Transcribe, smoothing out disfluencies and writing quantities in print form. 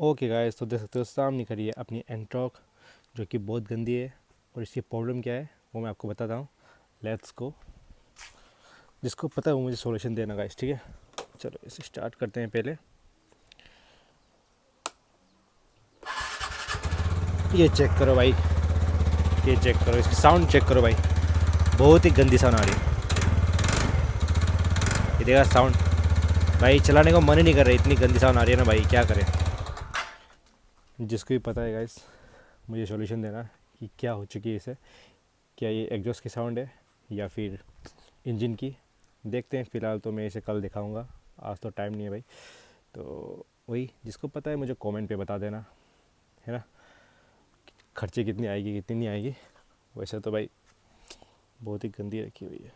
Okay guys, तो देख सकते हो सामने खड़ी है अपनी एंटॉक, जो कि बहुत गंदी है। और इसकी प्रॉब्लम क्या है वो मैं आपको बताता हूँ। Let's go. जिसको पता है वो मुझे सॉल्यूशन देना गाइस, ठीक है। चलो इसे स्टार्ट करते हैं। पहले ये चेक करो भाई, ये चेक करो, इसकी साउंड चेक करो भाई, बहुत ही गंदी साउंड आ रही है। ये देखा साउंड भाई, चलाने को मन ही नहीं कर रहा, इतनी गंदी साउंड आ रही है ना भाई, क्या करें। जिसको भी पता है गाइस मुझे सॉल्यूशन देना कि क्या हो चुकी है इसे, क्या ये एग्जॉस्ट की साउंड है या फिर इंजन की। देखते हैं। फ़िलहाल तो मैं इसे कल दिखाऊंगा, आज तो टाइम नहीं है भाई। तो वही, जिसको पता है मुझे कमेंट पे बता देना, है ना। खर्चे कितनी आएगी कितनी नहीं आएगी। वैसे तो भाई बहुत ही गंदी रखी हुई है।